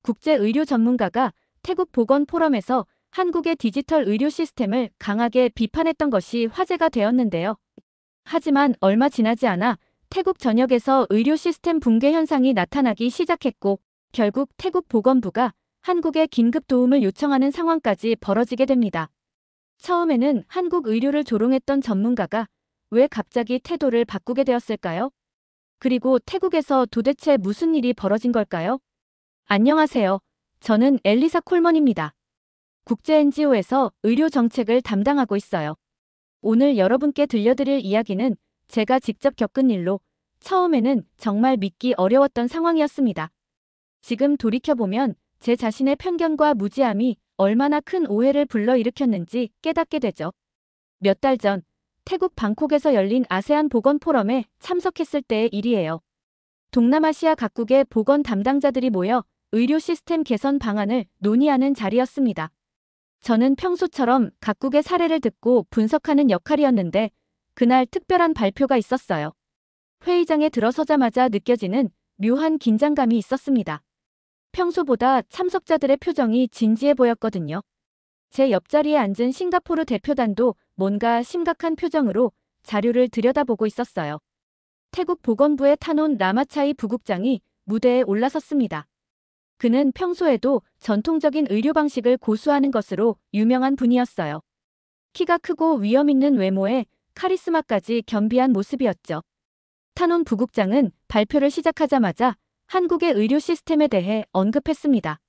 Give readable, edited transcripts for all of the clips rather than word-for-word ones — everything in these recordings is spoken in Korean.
국제 의료 전문가가 태국 보건 포럼에서 한국의 디지털 의료 시스템을 강하게 비판했던 것이 화제가 되었는데요. 하지만 얼마 지나지 않아 태국 전역에서 의료 시스템 붕괴 현상이 나타나기 시작했고, 결국 태국 보건부가 한국에 긴급 도움을 요청하는 상황까지 벌어지게 됩니다. 처음에는 한국 의료를 조롱했던 전문가가 왜 갑자기 태도를 바꾸게 되었을까요? 그리고 태국에서 도대체 무슨 일이 벌어진 걸까요? 안녕하세요. 저는 엘리사 콜먼입니다. 국제 NGO에서 의료 정책을 담당하고 있어요. 오늘 여러분께 들려드릴 이야기는 제가 직접 겪은 일로 처음에는 정말 믿기 어려웠던 상황이었습니다. 지금 돌이켜보면 제 자신의 편견과 무지함이 얼마나 큰 오해를 불러일으켰는지 깨닫게 되죠. 몇 달 전 태국 방콕에서 열린 아세안 보건 포럼에 참석했을 때의 일이에요. 동남아시아 각국의 보건 담당자들이 모여 의료 시스템 개선 방안을 논의하는 자리였습니다. 저는 평소처럼 각국의 사례를 듣고 분석하는 역할이었는데, 그날 특별한 발표가 있었어요. 회의장에 들어서자마자 느껴지는 묘한 긴장감이 있었습니다. 평소보다 참석자들의 표정이 진지해 보였거든요. 제 옆자리에 앉은 싱가포르 대표단도 뭔가 심각한 표정으로 자료를 들여다보고 있었어요. 태국 보건부의 타논 라마차이 부국장이 무대에 올라섰습니다. 그는 평소에도 전통적인 의료 방식을 고수하는 것으로 유명한 분이었어요. 키가 크고 위험 있는 외모에 카리스마까지 겸비한 모습이었죠. 타논 부국장은 발표를 시작하자마자 한국의 의료 시스템에 대해 언급했습니다.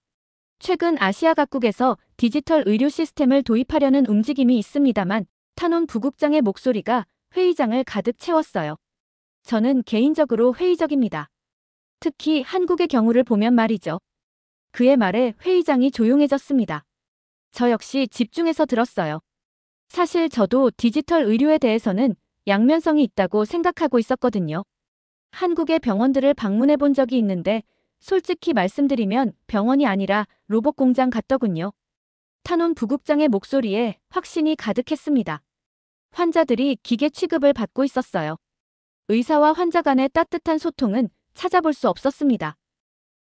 최근 아시아 각국에서 디지털 의료 시스템을 도입하려는 움직임이 있습니다만, 타논 부국장의 목소리가 회의장을 가득 채웠어요. 저는 개인적으로 회의적입니다. 특히 한국의 경우를 보면 말이죠. 그의 말에 회의장이 조용해졌습니다. 저 역시 집중해서 들었어요. 사실 저도 디지털 의료에 대해서는 양면성이 있다고 생각하고 있었거든요. 한국의 병원들을 방문해 본 적이 있는데, 솔직히 말씀드리면 병원이 아니라 로봇 공장 같더군요. 타논 부국장의 목소리에 확신이 가득했습니다. 환자들이 기계 취급을 받고 있었어요. 의사와 환자 간의 따뜻한 소통은 찾아볼 수 없었습니다.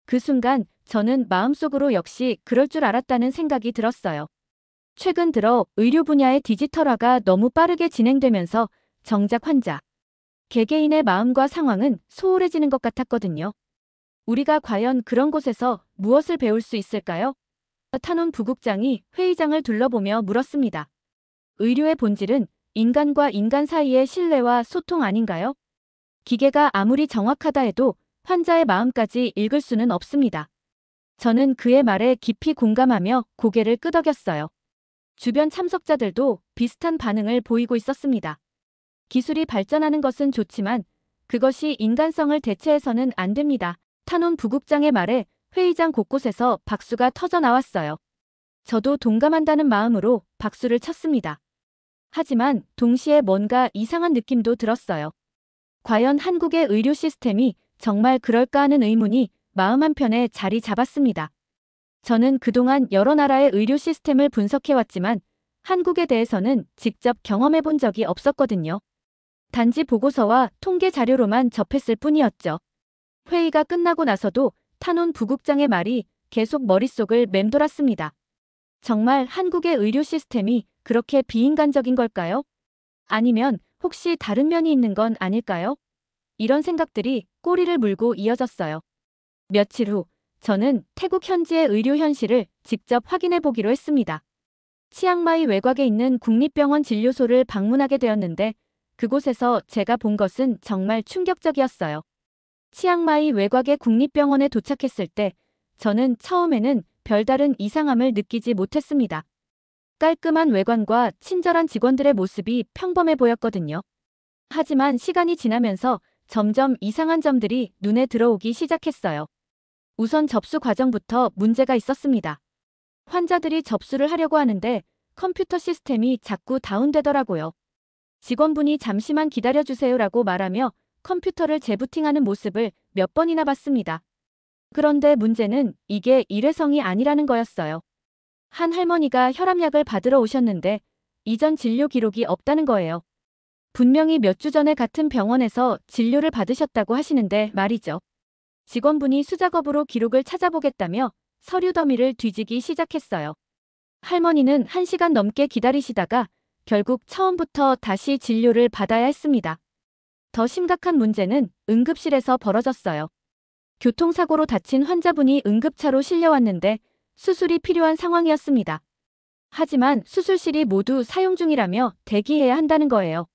그 순간 저는 마음속으로 역시 그럴 줄 알았다는 생각이 들었어요. 최근 들어 의료 분야의 디지털화가 너무 빠르게 진행되면서 정작 환자, 개개인의 마음과 상황은 소홀해지는 것 같았거든요. 우리가 과연 그런 곳에서 무엇을 배울 수 있을까요? 타논 부국장이 회의장을 둘러보며 물었습니다. 의료의 본질은 인간과 인간 사이의 신뢰와 소통 아닌가요? 기계가 아무리 정확하다 해도 환자의 마음까지 읽을 수는 없습니다. 저는 그의 말에 깊이 공감하며 고개를 끄덕였어요. 주변 참석자들도 비슷한 반응을 보이고 있었습니다. 기술이 발전하는 것은 좋지만 그것이 인간성을 대체해서는 안 됩니다. 타논 부국장의 말에 회의장 곳곳에서 박수가 터져 나왔어요. 저도 동감한다는 마음으로 박수를 쳤습니다. 하지만 동시에 뭔가 이상한 느낌도 들었어요. 과연 한국의 의료 시스템이 정말 그럴까 하는 의문이 마음 한편에 자리 잡았습니다. 저는 그동안 여러 나라의 의료 시스템을 분석해왔지만 한국에 대해서는 직접 경험해 본 적이 없었거든요. 단지 보고서와 통계 자료로만 접했을 뿐이었죠. 회의가 끝나고 나서도 타논 부국장의 말이 계속 머릿속을 맴돌았습니다. 정말 한국의 의료 시스템이 그렇게 비인간적인 걸까요? 아니면 혹시 다른 면이 있는 건 아닐까요? 이런 생각들이 꼬리를 물고 이어졌어요. 며칠 후 저는 태국 현지의 의료 현실을 직접 확인해 보기로 했습니다. 치앙마이 외곽에 있는 국립병원 진료소를 방문하게 되었는데, 그곳에서 제가 본 것은 정말 충격적이었어요. 치앙마이 외곽의 국립병원에 도착했을 때 저는 처음에는 별다른 이상함을 느끼지 못했습니다. 깔끔한 외관과 친절한 직원들의 모습이 평범해 보였거든요. 하지만 시간이 지나면서 점점 이상한 점들이 눈에 들어오기 시작했어요. 우선 접수 과정부터 문제가 있었습니다. 환자들이 접수를 하려고 하는데 컴퓨터 시스템이 자꾸 다운되더라고요. 직원분이 잠시만 기다려주세요라고 말하며 컴퓨터를 재부팅하는 모습을 몇 번이나 봤습니다. 그런데 문제는 이게 일회성이 아니라는 거였어요. 한 할머니가 혈압약을 받으러 오셨는데 이전 진료 기록이 없다는 거예요. 분명히 몇 주 전에 같은 병원에서 진료를 받으셨다고 하시는데 말이죠. 직원분이 수작업으로 기록을 찾아보겠다며 서류 더미를 뒤지기 시작했어요. 할머니는 1시간 넘게 기다리시다가 결국 처음부터 다시 진료를 받아야 했습니다. 더 심각한 문제는 응급실에서 벌어졌어요. 교통사고로 다친 환자분이 응급차로 실려왔는데 수술이 필요한 상황이었습니다. 하지만 수술실이 모두 사용 중이라며 대기해야 한다는 거예요.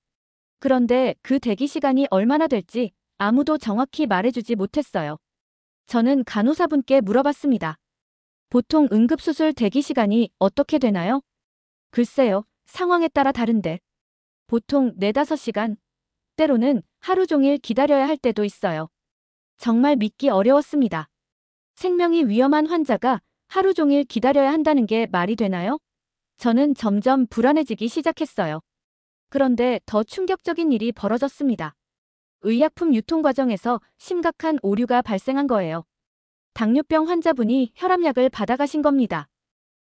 그런데 그 대기 시간이 얼마나 될지 아무도 정확히 말해주지 못했어요. 저는 간호사분께 물어봤습니다. 보통 응급수술 대기 시간이 어떻게 되나요? 글쎄요, 상황에 따라 다른데. 보통 4~5시간, 때로는 하루 종일 기다려야 할 때도 있어요. 정말 믿기 어려웠습니다. 생명이 위험한 환자가 하루 종일 기다려야 한다는 게 말이 되나요? 저는 점점 불안해지기 시작했어요. 그런데 더 충격적인 일이 벌어졌습니다. 의약품 유통 과정에서 심각한 오류가 발생한 거예요. 당뇨병 환자분이 혈압약을 받아가신 겁니다.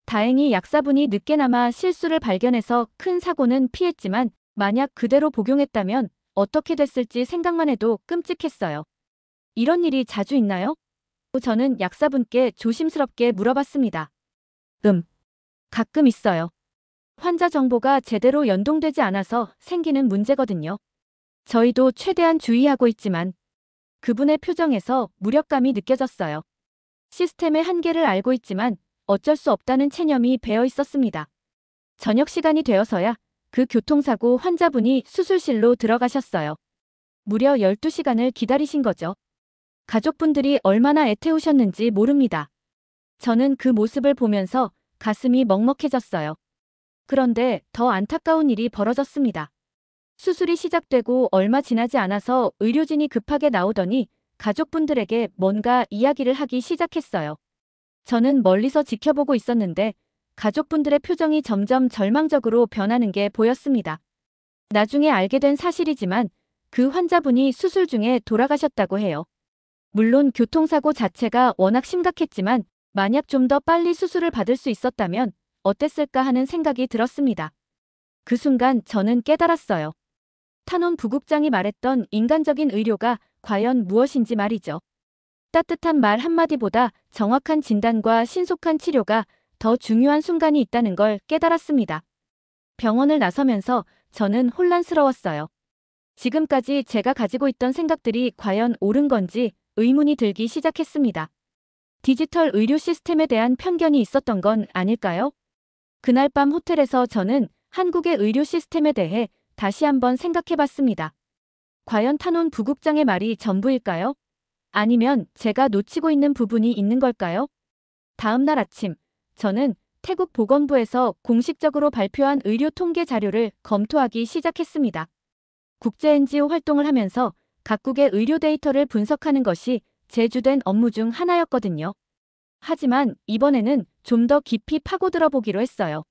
다행히 약사분이 늦게나마 실수를 발견해서 큰 사고는 피했지만 만약 그대로 복용했다면 어떻게 됐을지 생각만 해도 끔찍했어요. 이런 일이 자주 있나요? 저는 약사분께 조심스럽게 물어봤습니다. 가끔 있어요. 환자 정보가 제대로 연동되지 않아서 생기는 문제거든요. 저희도 최대한 주의하고 있지만 그분의 표정에서 무력감이 느껴졌어요. 시스템의 한계를 알고 있지만 어쩔 수 없다는 체념이 배어 있었습니다. 저녁 시간이 되어서야 그 교통사고 환자분이 수술실로 들어가셨어요. 무려 12시간을 기다리신 거죠. 가족분들이 얼마나 애태우셨는지 모릅니다. 저는 그 모습을 보면서 가슴이 먹먹해졌어요. 그런데 더 안타까운 일이 벌어졌습니다. 수술이 시작되고 얼마 지나지 않아서 의료진이 급하게 나오더니 가족분들에게 뭔가 이야기를 하기 시작했어요. 저는 멀리서 지켜보고 있었는데 가족분들의 표정이 점점 절망적으로 변하는 게 보였습니다. 나중에 알게 된 사실이지만 그 환자분이 수술 중에 돌아가셨다고 해요. 물론 교통사고 자체가 워낙 심각했지만 만약 좀 더 빨리 수술을 받을 수 있었다면 어땠을까 하는 생각이 들었습니다. 그 순간 저는 깨달았어요. 탄원 부국장이 말했던 인간적인 의료가 과연 무엇인지 말이죠. 따뜻한 말 한마디보다 정확한 진단과 신속한 치료가 더 중요한 순간이 있다는 걸 깨달았습니다. 병원을 나서면서 저는 혼란스러웠어요. 지금까지 제가 가지고 있던 생각들이 과연 옳은 건지 의문이 들기 시작했습니다. 디지털 의료 시스템에 대한 편견이 있었던 건 아닐까요? 그날 밤 호텔에서 저는 한국의 의료 시스템에 대해 다시 한번 생각해봤습니다. 과연 탄원 부국장의 말이 전부일까요? 아니면 제가 놓치고 있는 부분이 있는 걸까요? 다음 날 아침, 저는 태국 보건부에서 공식적으로 발표한 의료 통계 자료를 검토하기 시작했습니다. 국제 NGO 활동을 하면서 각국의 의료 데이터를 분석하는 것이 제 주된 업무 중 하나였거든요. 하지만 이번에는 좀 더 깊이 파고들어 보기로 했어요.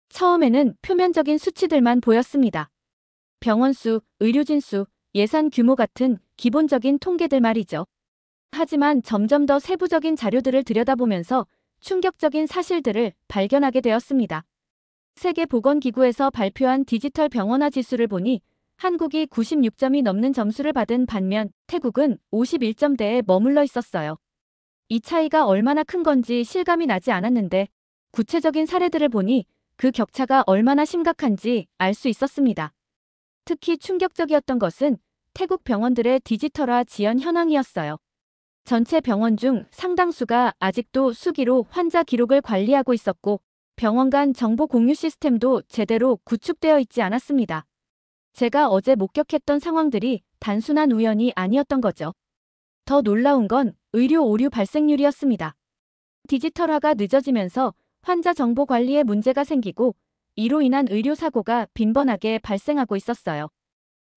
처음에는 표면적인 수치들만 보였습니다. 병원 수, 의료진 수, 예산 규모 같은 기본적인 통계들 말이죠. 하지만 점점 더 세부적인 자료들을 들여다보면서 충격적인 사실들을 발견하게 되었습니다. 세계보건기구에서 발표한 디지털 병원화 지수를 보니 한국이 96점이 넘는 점수를 받은 반면 태국은 51점대에 머물러 있었어요. 이 차이가 얼마나 큰 건지 실감이 나지 않았는데 구체적인 사례들을 보니 그 격차가 얼마나 심각한지 알 수 있었습니다. 특히 충격적이었던 것은 태국 병원들의 디지털화 지연 현황이었어요. 전체 병원 중 상당수가 아직도 수기로 환자 기록을 관리하고 있었고 병원 간 정보 공유 시스템도 제대로 구축되어 있지 않았습니다. 제가 어제 목격했던 상황들이 단순한 우연이 아니었던 거죠. 더 놀라운 건 의료 오류 발생률이었습니다. 디지털화가 늦어지면서 환자 정보 관리에 문제가 생기고 이로 인한 의료 사고가 빈번하게 발생하고 있었어요.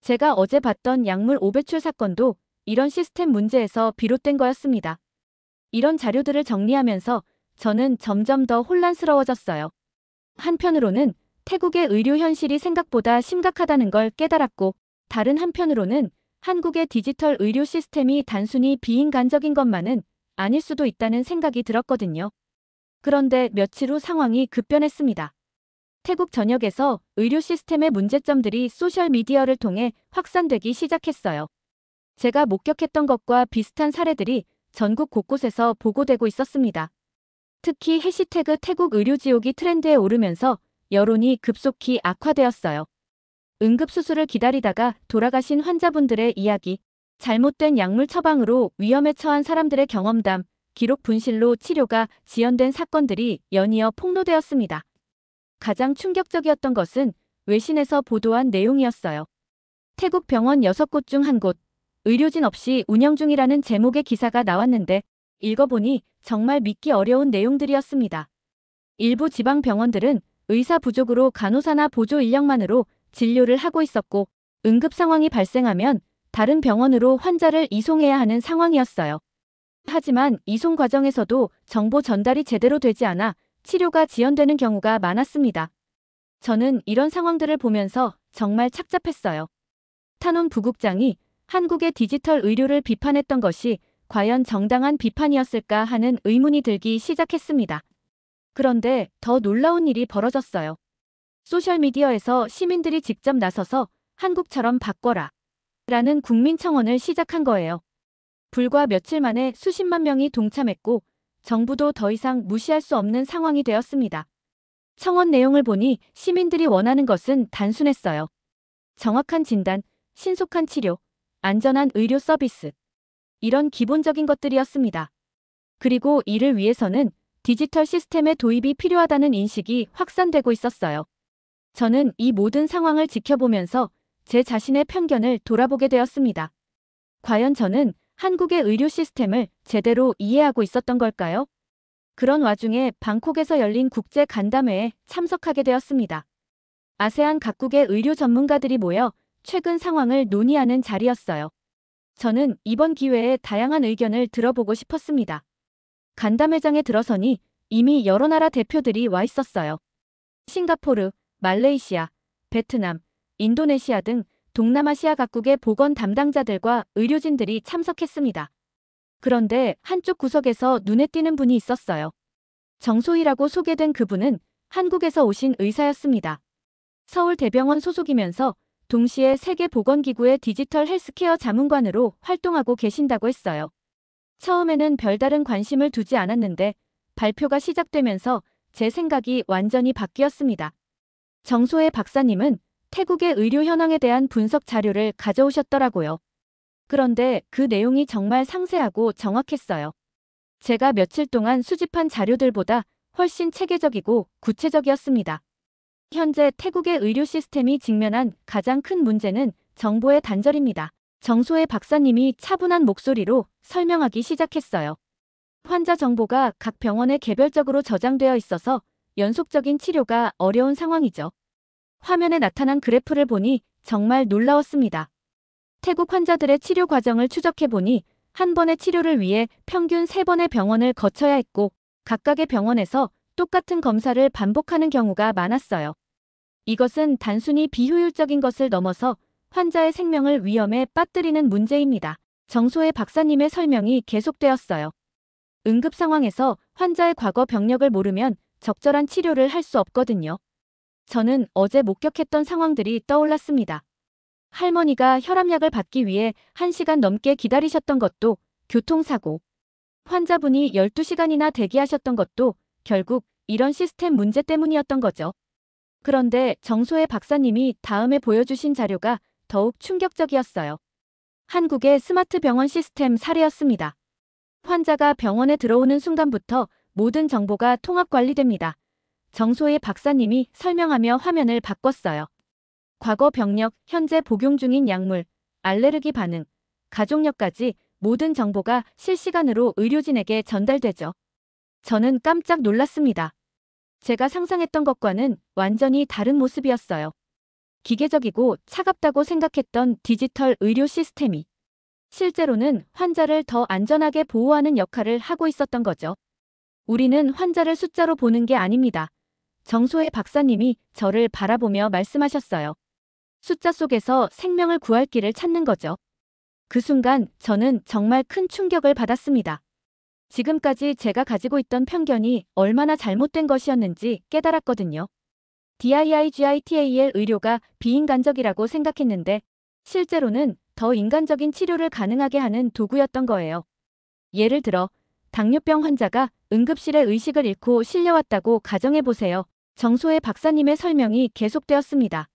제가 어제 봤던 약물 오배출 사건도 이런 시스템 문제에서 비롯된 거였습니다. 이런 자료들을 정리하면서 저는 점점 더 혼란스러워졌어요. 한편으로는 태국의 의료 현실이 생각보다 심각하다는 걸 깨달았고 다른 한편으로는 한국의 디지털 의료 시스템이 단순히 비인간적인 것만은 아닐 수도 있다는 생각이 들었거든요. 그런데 며칠 후 상황이 급변했습니다. 태국 전역에서 의료 시스템의 문제점들이 소셜미디어를 통해 확산되기 시작했어요. 제가 목격했던 것과 비슷한 사례들이 전국 곳곳에서 보고되고 있었습니다. 특히 해시태그 태국 의료지옥이 트렌드에 오르면서 여론이 급속히 악화되었어요. 응급수술을 기다리다가 돌아가신 환자분들의 이야기, 잘못된 약물 처방으로 위험에 처한 사람들의 경험담, 기록 분실로 치료가 지연된 사건들이 연이어 폭로되었습니다. 가장 충격적이었던 것은 외신에서 보도한 내용이었어요. 태국 병원 6곳 중 1곳, 의료진 없이 운영 중이라는 제목의 기사가 나왔는데 읽어보니 정말 믿기 어려운 내용들이었습니다. 일부 지방 병원들은 의사 부족으로 간호사나 보조 인력만으로 진료를 하고 있었고 응급 상황이 발생하면 다른 병원으로 환자를 이송해야 하는 상황이었어요. 하지만 이송 과정에서도 정보 전달이 제대로 되지 않아 치료가 지연되는 경우가 많았습니다. 저는 이런 상황들을 보면서 정말 착잡했어요. 타논 부국장이 한국의 디지털 의료를 비판했던 것이 과연 정당한 비판이었을까 하는 의문이 들기 시작했습니다. 그런데 더 놀라운 일이 벌어졌어요. 소셜미디어에서 시민들이 직접 나서서 한국처럼 바꿔라 라는 국민청원을 시작한 거예요. 불과 며칠 만에 수십만 명이 동참했고 정부도 더 이상 무시할 수 없는 상황이 되었습니다. 청원 내용을 보니 시민들이 원하는 것은 단순했어요. 정확한 진단, 신속한 치료, 안전한 의료 서비스. 이런 기본적인 것들이었습니다. 그리고 이를 위해서는 디지털 시스템의 도입이 필요하다는 인식이 확산되고 있었어요. 저는 이 모든 상황을 지켜보면서 제 자신의 편견을 돌아보게 되었습니다. 과연 저는 한국의 의료 시스템을 제대로 이해하고 있었던 걸까요? 그런 와중에 방콕에서 열린 국제 간담회에 참석하게 되었습니다. 아세안 각국의 의료 전문가들이 모여 최근 상황을 논의하는 자리였어요. 저는 이번 기회에 다양한 의견을 들어보고 싶었습니다. 간담회장에 들어서니 이미 여러 나라 대표들이 와 있었어요. 싱가포르, 말레이시아, 베트남, 인도네시아 등 동남아시아 각국의 보건 담당자들과 의료진들이 참석했습니다. 그런데 한쪽 구석에서 눈에 띄는 분이 있었어요. 정소희라고 소개된 그분은 한국에서 오신 의사였습니다. 서울대병원 소속이면서 동시에 세계보건기구의 디지털 헬스케어 자문관으로 활동하고 계신다고 했어요. 처음에는 별다른 관심을 두지 않았는데 발표가 시작되면서 제 생각이 완전히 바뀌었습니다. 정소혜 박사님은 태국의 의료 현황에 대한 분석 자료를 가져오셨더라고요. 그런데 그 내용이 정말 상세하고 정확했어요. 제가 며칠 동안 수집한 자료들보다 훨씬 체계적이고 구체적이었습니다. 현재 태국의 의료 시스템이 직면한 가장 큰 문제는 정보의 단절입니다. 정소혜 박사님이 차분한 목소리로 설명하기 시작했어요. 환자 정보가 각 병원에 개별적으로 저장되어 있어서 연속적인 치료가 어려운 상황이죠. 화면에 나타난 그래프를 보니 정말 놀라웠습니다. 태국 환자들의 치료 과정을 추적해보니 한 번의 치료를 위해 평균 3번의 병원을 거쳐야 했고 각각의 병원에서 똑같은 검사를 반복하는 경우가 많았어요. 이것은 단순히 비효율적인 것을 넘어서 환자의 생명을 위험에 빠뜨리는 문제입니다. 정소혜 박사님의 설명이 계속되었어요. 응급 상황에서 환자의 과거 병력을 모르면 적절한 치료를 할 수 없거든요. 저는 어제 목격했던 상황들이 떠올랐습니다. 할머니가 혈압약을 받기 위해 1시간 넘게 기다리셨던 것도 교통사고. 환자분이 12시간이나 대기하셨던 것도 결국 이런 시스템 문제 때문이었던 거죠. 그런데 정소혜 박사님이 다음에 보여주신 자료가 더욱 충격적이었어요. 한국의 스마트 병원 시스템 사례였습니다. 환자가 병원에 들어오는 순간부터 모든 정보가 통합 관리됩니다. 정소혜 박사님이 설명하며 화면을 바꿨어요. 과거 병력, 현재 복용 중인 약물, 알레르기 반응, 가족력까지 모든 정보가 실시간으로 의료진에게 전달되죠. 저는 깜짝 놀랐습니다. 제가 상상했던 것과는 완전히 다른 모습이었어요. 기계적이고 차갑다고 생각했던 디지털 의료 시스템이 실제로는 환자를 더 안전하게 보호하는 역할을 하고 있었던 거죠. 우리는 환자를 숫자로 보는 게 아닙니다. 정소혜 박사님이 저를 바라보며 말씀하셨어요. 숫자 속에서 생명을 구할 길을 찾는 거죠. 그 순간 저는 정말 큰 충격을 받았습니다. 지금까지 제가 가지고 있던 편견이 얼마나 잘못된 것이었는지 깨달았거든요. DIGITAL 의료가 비인간적이라고 생각했는데 실제로는 더 인간적인 치료를 가능하게 하는 도구였던 거예요. 예를 들어 당뇨병 환자가 응급실에 의식을 잃고 실려왔다고 가정해보세요. 정소혜 박사님의 설명이 계속되었습니다.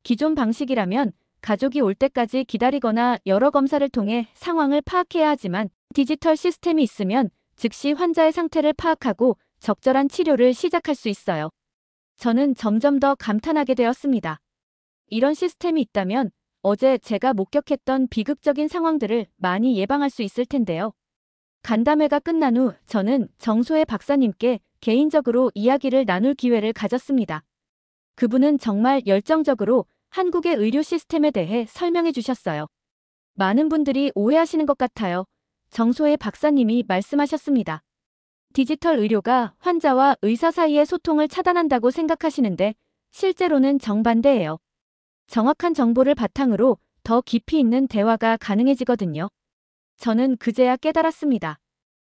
기존 방식이라면 가족이 올 때까지 기다리거나 여러 검사를 통해 상황을 파악해야 하지만 디지털 시스템이 있으면 즉시 환자의 상태를 파악하고 적절한 치료를 시작할 수 있어요. 저는 점점 더 감탄하게 되었습니다. 이런 시스템이 있다면 어제 제가 목격했던 비극적인 상황들을 많이 예방할 수 있을 텐데요. 간담회가 끝난 후 저는 정소혜 박사님께 개인적으로 이야기를 나눌 기회를 가졌습니다. 그분은 정말 열정적으로 한국의 의료 시스템에 대해 설명해 주셨어요. 많은 분들이 오해하시는 것 같아요. 정소혜 박사님이 말씀하셨습니다. 디지털 의료가 환자와 의사 사이의 소통을 차단한다고 생각하시는데 실제로는 정반대예요. 정확한 정보를 바탕으로 더 깊이 있는 대화가 가능해지거든요. 저는 그제야 깨달았습니다.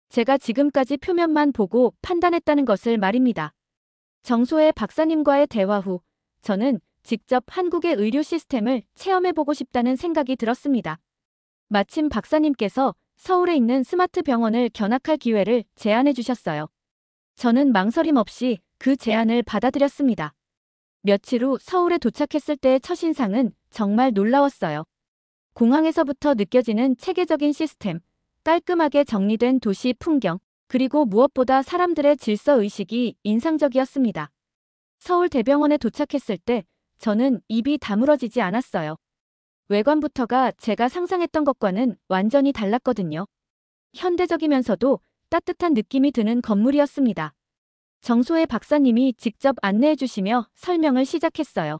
제가 지금까지 표면만 보고 판단했다는 것을 말입니다. 정소혜 박사님과의 대화 후 저는 직접 한국의 의료 시스템을 체험해보고 싶다는 생각이 들었습니다. 마침 박사님께서 서울에 있는 스마트 병원을 견학할 기회를 제안해 주셨어요. 저는 망설임 없이 그 제안을 받아들였습니다. 며칠 후 서울에 도착했을 때의 첫인상은 정말 놀라웠어요. 공항에서부터 느껴지는 체계적인 시스템, 깔끔하게 정리된 도시 풍경, 그리고 무엇보다 사람들의 질서의식이 인상적이었습니다. 서울 대병원에 도착했을 때 저는 입이 다물어지지 않았어요. 외관부터가 제가 상상했던 것과는 완전히 달랐거든요. 현대적이면서도 따뜻한 느낌이 드는 건물이었습니다. 정소혜 박사님이 직접 안내해 주시며 설명을 시작했어요.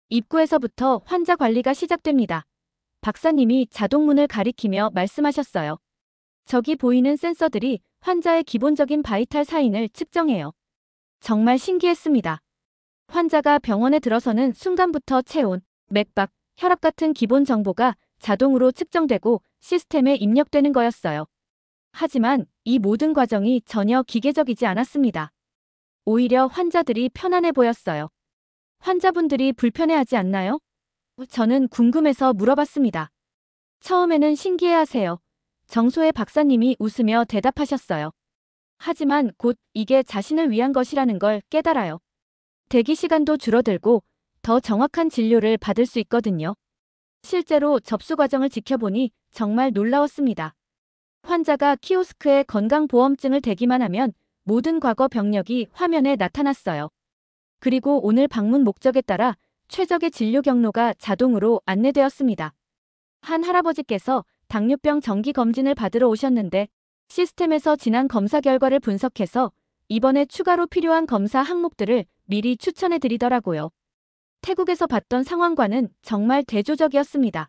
입구에서부터 환자 관리가 시작됩니다. 박사님이 자동문을 가리키며 말씀하셨어요. 저기 보이는 센서들이 환자의 기본적인 바이탈 사인을 측정해요. 정말 신기했습니다. 환자가 병원에 들어서는 순간부터 체온, 맥박, 혈압 같은 기본 정보가 자동으로 측정되고 시스템에 입력되는 거였어요. 하지만 이 모든 과정이 전혀 기계적이지 않았습니다. 오히려 환자들이 편안해 보였어요. 환자분들이 불편해하지 않나요? 저는 궁금해서 물어봤습니다. 처음에는 신기해하세요. 정소혜 박사님이 웃으며 대답하셨어요. 하지만 곧 이게 자신을 위한 것이라는 걸 깨달아요. 대기 시간도 줄어들고 더 정확한 진료를 받을 수 있거든요. 실제로 접수 과정을 지켜보니 정말 놀라웠습니다. 환자가 키오스크에 건강보험증을 대기만 하면 모든 과거 병력이 화면에 나타났어요. 그리고 오늘 방문 목적에 따라 최적의 진료 경로가 자동으로 안내되었습니다. 한 할아버지께서 당뇨병 정기 검진을 받으러 오셨는데 시스템에서 지난 검사 결과를 분석해서 이번에 추가로 필요한 검사 항목들을 미리 추천해 드리더라고요. 태국에서 봤던 상황과는 정말 대조적이었습니다.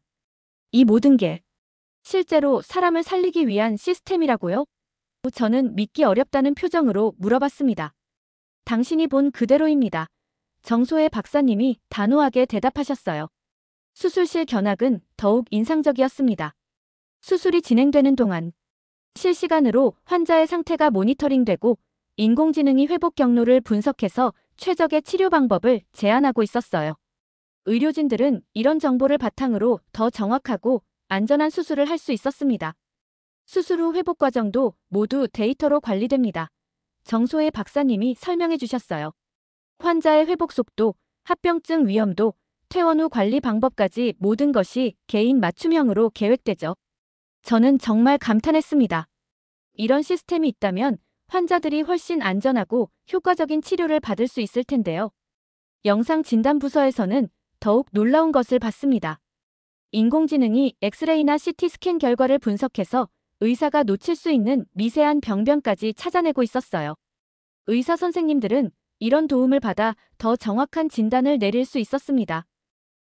이 모든 게 실제로 사람을 살리기 위한 시스템이라고요? 저는 믿기 어렵다는 표정으로 물어봤습니다. 당신이 본 그대로입니다. 정소혜 박사님이 단호하게 대답하셨어요. 수술실 견학은 더욱 인상적이었습니다. 수술이 진행되는 동안 실시간으로 환자의 상태가 모니터링되고 인공지능이 회복 경로를 분석해서 최적의 치료 방법을 제안하고 있었어요. 의료진들은 이런 정보를 바탕으로 더 정확하고 안전한 수술을 할 수 있었습니다. 수술 후 회복 과정도 모두 데이터로 관리됩니다. 정소혜 박사님이 설명해 주셨어요. 환자의 회복 속도, 합병증 위험도, 퇴원 후 관리 방법까지 모든 것이 개인 맞춤형으로 계획되죠. 저는 정말 감탄했습니다. 이런 시스템이 있다면 환자들이 훨씬 안전하고 효과적인 치료를 받을 수 있을 텐데요. 영상 진단 부서에서는 더욱 놀라운 것을 봤습니다. 인공지능이 엑스레이나 CT 스캔 결과를 분석해서 의사가 놓칠 수 있는 미세한 병변까지 찾아내고 있었어요. 의사 선생님들은 이런 도움을 받아 더 정확한 진단을 내릴 수 있었습니다.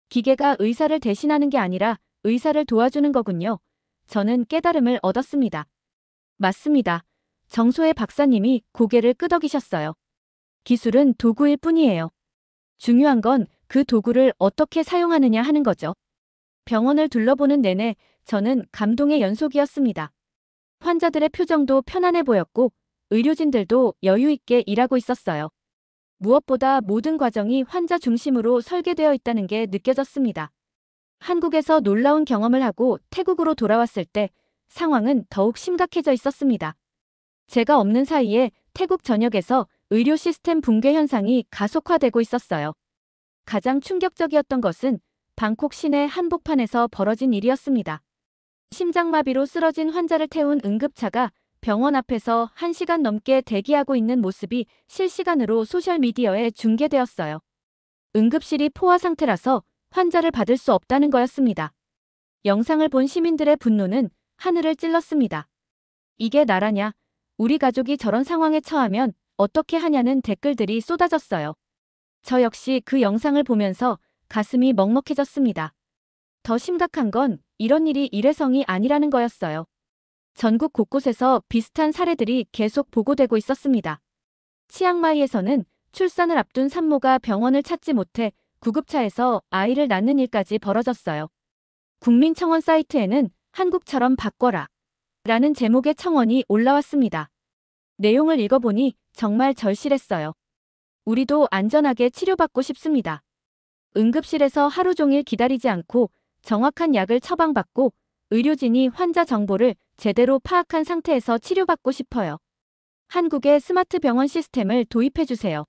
기계가 의사를 대신하는 게 아니라 의사를 도와주는 거군요. 저는 깨달음을 얻었습니다. 맞습니다. 정소혜 박사님이 고개를 끄덕이셨어요. 기술은 도구일 뿐이에요. 중요한 건 그 도구를 어떻게 사용하느냐 하는 거죠. 병원을 둘러보는 내내 저는 감동의 연속이었습니다. 환자들의 표정도 편안해 보였고 의료진들도 여유 있게 일하고 있었어요. 무엇보다 모든 과정이 환자 중심으로 설계되어 있다는 게 느껴졌습니다. 한국에서 놀라운 경험을 하고 태국으로 돌아왔을 때 상황은 더욱 심각해져 있었습니다. 제가 없는 사이에 태국 전역에서 의료 시스템 붕괴 현상이 가속화되고 있었어요. 가장 충격적이었던 것은 방콕 시내 한복판에서 벌어진 일이었습니다. 심장마비로 쓰러진 환자를 태운 응급차가 병원 앞에서 1시간 넘게 대기하고 있는 모습이 실시간으로 소셜미디어에 중계되었어요. 응급실이 포화 상태라서 환자를 받을 수 없다는 거였습니다. 영상을 본 시민들의 분노는 하늘을 찔렀습니다. 이게 나라냐? 우리 가족이 저런 상황에 처하면 어떻게 하냐는 댓글들이 쏟아졌어요. 저 역시 그 영상을 보면서 가슴이 먹먹해졌습니다. 더 심각한 건 이런 일이 일회성이 아니라는 거였어요. 전국 곳곳에서 비슷한 사례들이 계속 보고되고 있었습니다. 치앙마이에서는 출산을 앞둔 산모가 병원을 찾지 못해 구급차에서 아이를 낳는 일까지 벌어졌어요. 국민청원 사이트에는 한국처럼 바꿔라 라는 제목의 청원이 올라왔습니다. 내용을 읽어보니 정말 절실했어요. 우리도 안전하게 치료받고 싶습니다. 응급실에서 하루 종일 기다리지 않고 정확한 약을 처방받고 의료진이 환자 정보를 제대로 파악한 상태에서 치료받고 싶어요. 한국의 스마트 병원 시스템을 도입해주세요.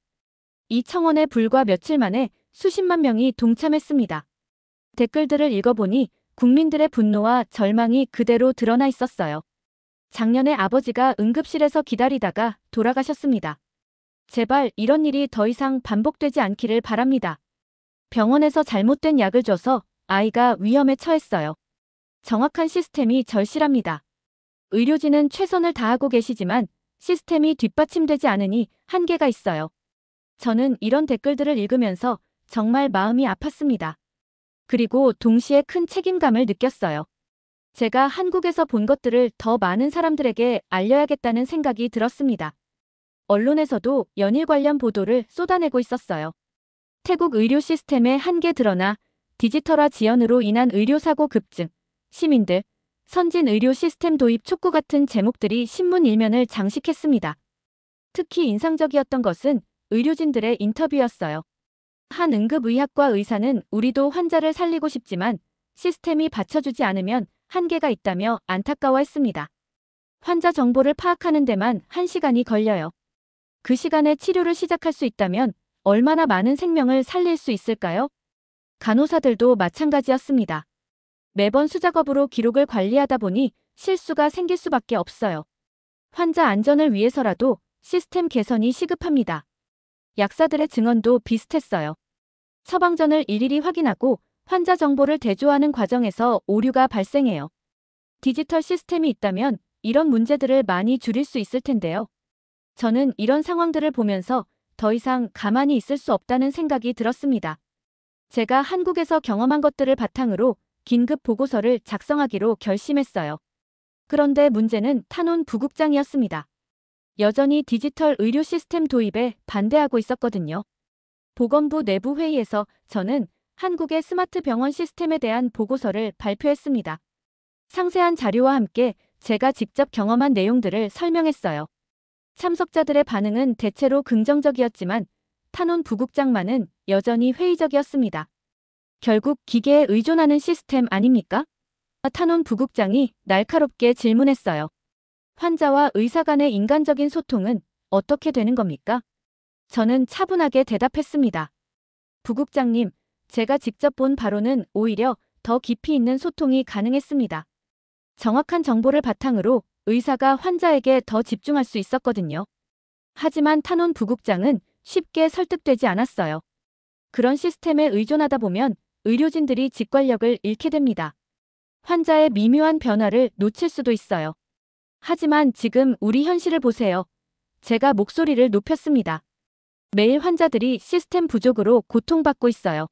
이 청원에 불과 며칠 만에 수십만 명이 동참했습니다. 댓글들을 읽어보니 국민들의 분노와 절망이 그대로 드러나 있었어요. 작년에 아버지가 응급실에서 기다리다가 돌아가셨습니다. 제발 이런 일이 더 이상 반복되지 않기를 바랍니다. 병원에서 잘못된 약을 줘서 아이가 위험에 처했어요. 정확한 시스템이 절실합니다. 의료진은 최선을 다하고 계시지만 시스템이 뒷받침되지 않으니 한계가 있어요. 저는 이런 댓글들을 읽으면서 정말 마음이 아팠습니다. 그리고 동시에 큰 책임감을 느꼈어요. 제가 한국에서 본 것들을 더 많은 사람들에게 알려야겠다는 생각이 들었습니다. 언론에서도 연일 관련 보도를 쏟아내고 있었어요. 태국 의료 시스템의 한계 드러나 디지털화 지연으로 인한 의료사고 급증, 시민들, 선진 의료 시스템 도입 촉구 같은 제목들이 신문 일면을 장식했습니다. 특히 인상적이었던 것은 의료진들의 인터뷰였어요. 한 응급의학과 의사는 우리도 환자를 살리고 싶지만 시스템이 받쳐주지 않으면 한계가 있다며 안타까워했습니다. 환자 정보를 파악하는 데만 1시간이 걸려요. 그 시간에 치료를 시작할 수 있다면 얼마나 많은 생명을 살릴 수 있을까요? 간호사들도 마찬가지였습니다. 매번 수작업으로 기록을 관리하다 보니 실수가 생길 수밖에 없어요. 환자 안전을 위해서라도 시스템 개선이 시급합니다. 약사들의 증언도 비슷했어요. 처방전을 일일이 확인하고 환자 정보를 대조하는 과정에서 오류가 발생해요. 디지털 시스템이 있다면 이런 문제들을 많이 줄일 수 있을 텐데요. 저는 이런 상황들을 보면서 더 이상 가만히 있을 수 없다는 생각이 들었습니다. 제가 한국에서 경험한 것들을 바탕으로 긴급 보고서를 작성하기로 결심했어요. 그런데 문제는 탄원 부국장이었습니다. 여전히 디지털 의료 시스템 도입에 반대하고 있었거든요. 보건부 내부 회의에서 저는 한국의 스마트 병원 시스템에 대한 보고서를 발표했습니다. 상세한 자료와 함께 제가 직접 경험한 내용들을 설명했어요. 참석자들의 반응은 대체로 긍정적이었지만 탄원 부국장만은 여전히 회의적이었습니다. 결국 기계에 의존하는 시스템 아닙니까? 탄원 부국장이 날카롭게 질문했어요. 환자와 의사 간의 인간적인 소통은 어떻게 되는 겁니까? 저는 차분하게 대답했습니다. 부국장님, 제가 직접 본 바로는 오히려 더 깊이 있는 소통이 가능했습니다. 정확한 정보를 바탕으로 의사가 환자에게 더 집중할 수 있었거든요. 하지만 탄원 부국장은 쉽게 설득되지 않았어요. 그런 시스템에 의존하다 보면 의료진들이 직관력을 잃게 됩니다. 환자의 미묘한 변화를 놓칠 수도 있어요. 하지만 지금 우리 현실을 보세요. 제가 목소리를 높였습니다. 매일 환자들이 시스템 부족으로 고통받고 있어요.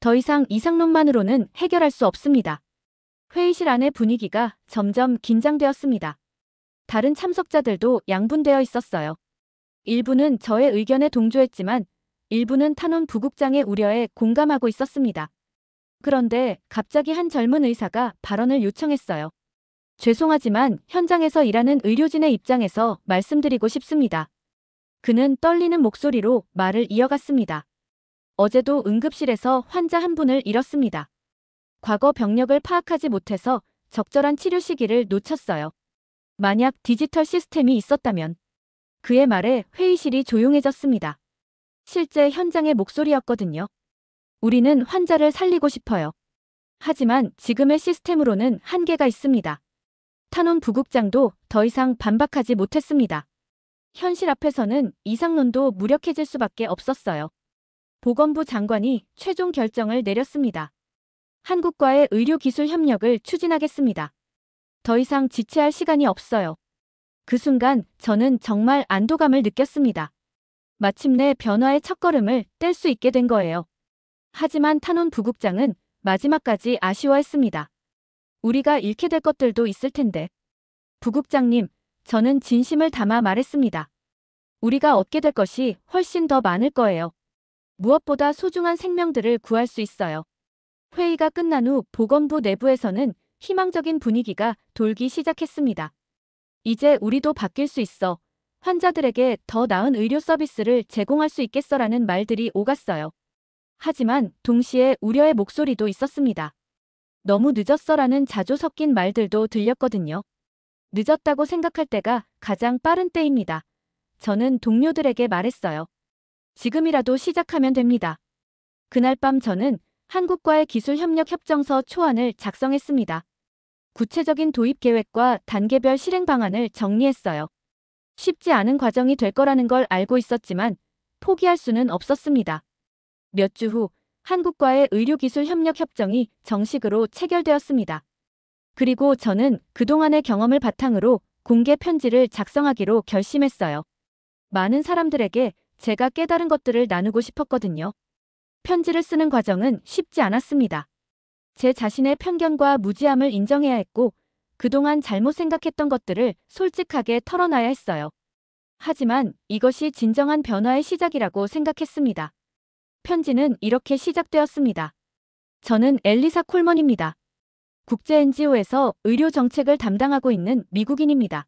더 이상 이상론만으로는 해결할 수 없습니다. 회의실 안의 분위기가 점점 긴장되었습니다. 다른 참석자들도 양분되어 있었어요. 일부는 저의 의견에 동조했지만 일부는 탄원 부국장의 우려에 공감하고 있었습니다. 그런데 갑자기 한 젊은 의사가 발언을 요청했어요. 죄송하지만 현장에서 일하는 의료진의 입장에서 말씀드리고 싶습니다. 그는 떨리는 목소리로 말을 이어갔습니다. 어제도 응급실에서 환자 한 분을 잃었습니다. 과거 병력을 파악하지 못해서 적절한 치료 시기를 놓쳤어요. 만약 디지털 시스템이 있었다면. 그의 말에 회의실이 조용해졌습니다. 실제 현장의 목소리였거든요. 우리는 환자를 살리고 싶어요. 하지만 지금의 시스템으로는 한계가 있습니다. 탄원 부국장도 더 이상 반박하지 못했습니다. 현실 앞에서는 이상론도 무력해질 수밖에 없었어요. 보건부 장관이 최종 결정을 내렸습니다. 한국과의 의료기술 협력을 추진하겠습니다. 더 이상 지체할 시간이 없어요. 그 순간 저는 정말 안도감을 느꼈습니다. 마침내 변화의 첫걸음을 뗄 수 있게 된 거예요. 하지만 탄원 부국장은 마지막까지 아쉬워했습니다. 우리가 잃게 될 것들도 있을 텐데. 부국장님, 저는 진심을 담아 말했습니다. 우리가 얻게 될 것이 훨씬 더 많을 거예요. 무엇보다 소중한 생명들을 구할 수 있어요. 회의가 끝난 후 보건부 내부에서는 희망적인 분위기가 돌기 시작했습니다. 이제 우리도 바뀔 수 있어. 환자들에게 더 나은 의료 서비스를 제공할 수 있겠어라는 말들이 오갔어요. 하지만 동시에 우려의 목소리도 있었습니다. 너무 늦었어라는 자조 섞인 말들도 들렸거든요. 늦었다고 생각할 때가 가장 빠른 때입니다. 저는 동료들에게 말했어요. 지금이라도 시작하면 됩니다. 그날 밤 저는 한국과의 기술협력협정서 초안을 작성했습니다. 구체적인 도입 계획과 단계별 실행 방안을 정리했어요. 쉽지 않은 과정이 될 거라는 걸 알고 있었지만 포기할 수는 없었습니다. 몇 주 후 한국과의 의료기술협력협정이 정식으로 체결되었습니다. 그리고 저는 그동안의 경험을 바탕으로 공개 편지를 작성하기로 결심했어요. 많은 사람들에게 제가 깨달은 것들을 나누고 싶었거든요. 편지를 쓰는 과정은 쉽지 않았습니다. 제 자신의 편견과 무지함을 인정해야 했고 그동안 잘못 생각했던 것들을 솔직하게 털어놔야 했어요. 하지만 이것이 진정한 변화의 시작이라고 생각했습니다. 편지는 이렇게 시작되었습니다. 저는 엘리사 콜먼입니다. 국제 NGO에서 의료 정책을 담당하고 있는 미국인입니다.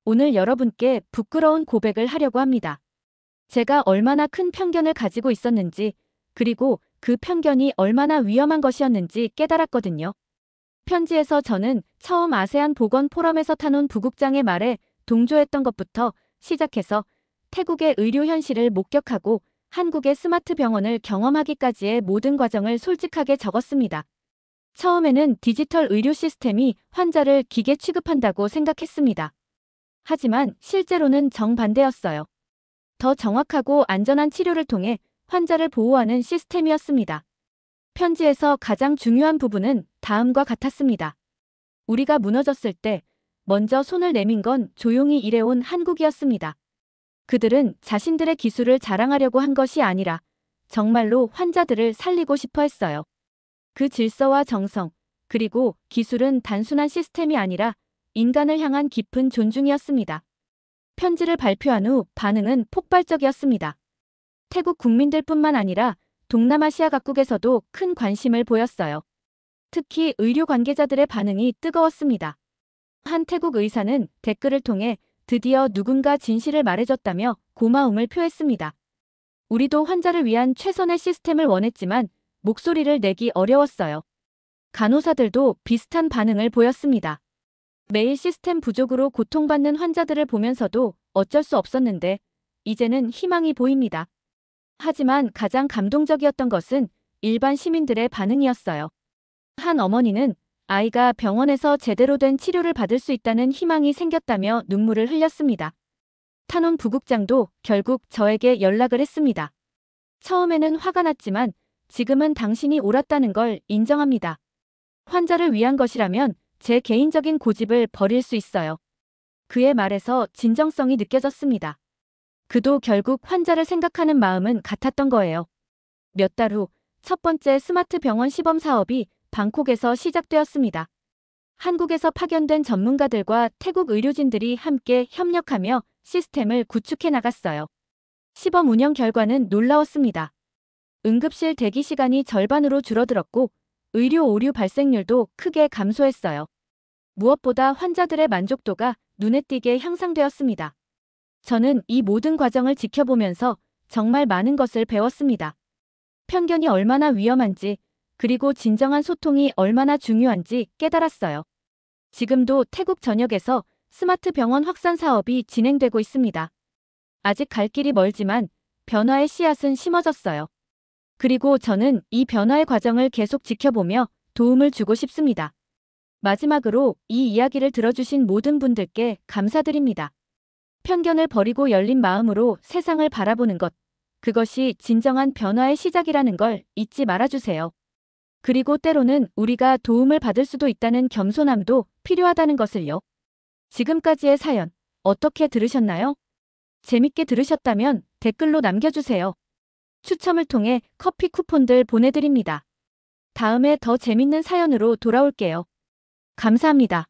오늘 여러분께 부끄러운 고백을 하려고 합니다. 제가 얼마나 큰 편견을 가지고 있었는지, 그리고 그 편견이 얼마나 위험한 것이었는지 깨달았거든요. 편지에서 저는 처음 아세안 보건 포럼에서 탄원 부국장의 말에 동조했던 것부터 시작해서 태국의 의료 현실을 목격하고 한국의 스마트 병원을 경험하기까지의 모든 과정을 솔직하게 적었습니다. 처음에는 디지털 의료 시스템이 환자를 기계 취급한다고 생각했습니다. 하지만 실제로는 정반대였어요. 더 정확하고 안전한 치료를 통해 환자를 보호하는 시스템이었습니다. 편지에서 가장 중요한 부분은 다음과 같았습니다. 우리가 무너졌을 때 먼저 손을 내민 건 조용히 일해온 한국이었습니다. 그들은 자신들의 기술을 자랑하려고 한 것이 아니라 정말로 환자들을 살리고 싶어 했어요. 그 질서와 정성, 그리고 기술은 단순한 시스템이 아니라 인간을 향한 깊은 존중이었습니다. 편지를 발표한 후 반응은 폭발적이었습니다. 태국 국민들뿐만 아니라 동남아시아 각국에서도 큰 관심을 보였어요. 특히 의료 관계자들의 반응이 뜨거웠습니다. 한 태국 의사는 댓글을 통해 드디어 누군가 진실을 말해줬다며 고마움을 표했습니다. 우리도 환자를 위한 최선의 시스템을 원했지만 목소리를 내기 어려웠어요. 간호사들도 비슷한 반응을 보였습니다. 매일 시스템 부족으로 고통받는 환자들을 보면서도 어쩔 수 없었는데 이제는 희망이 보입니다. 하지만 가장 감동적이었던 것은 일반 시민들의 반응이었어요. 한 어머니는 아이가 병원에서 제대로 된 치료를 받을 수 있다는 희망이 생겼다며 눈물을 흘렸습니다. 탄원 부국장도 결국 저에게 연락을 했습니다. 처음에는 화가 났지만 지금은 당신이 옳았다는 걸 인정합니다. 환자를 위한 것이라면 제 개인적인 고집을 버릴 수 있어요. 그의 말에서 진정성이 느껴졌습니다. 그도 결국 환자를 생각하는 마음은 같았던 거예요. 몇 달 후 첫 번째 스마트 병원 시범 사업이 방콕에서 시작되었습니다. 한국에서 파견된 전문가들과 태국 의료진들이 함께 협력하며 시스템을 구축해 나갔어요. 시범 운영 결과는 놀라웠습니다. 응급실 대기 시간이 절반으로 줄어들었고 의료 오류 발생률도 크게 감소했어요. 무엇보다 환자들의 만족도가 눈에 띄게 향상되었습니다. 저는 이 모든 과정을 지켜보면서 정말 많은 것을 배웠습니다. 편견이 얼마나 위험한지, 그리고 진정한 소통이 얼마나 중요한지 깨달았어요. 지금도 태국 전역에서 스마트 병원 확산 사업이 진행되고 있습니다. 아직 갈 길이 멀지만 변화의 씨앗은 심어졌어요. 그리고 저는 이 변화의 과정을 계속 지켜보며 도움을 주고 싶습니다. 마지막으로 이 이야기를 들어주신 모든 분들께 감사드립니다. 편견을 버리고 열린 마음으로 세상을 바라보는 것, 그것이 진정한 변화의 시작이라는 걸 잊지 말아주세요. 그리고 때로는 우리가 도움을 받을 수도 있다는 겸손함도 필요하다는 것을요. 지금까지의 사연, 어떻게 들으셨나요? 재밌게 들으셨다면 댓글로 남겨주세요. 추첨을 통해 커피 쿠폰들 보내드립니다. 다음에 더 재밌는 사연으로 돌아올게요. 감사합니다.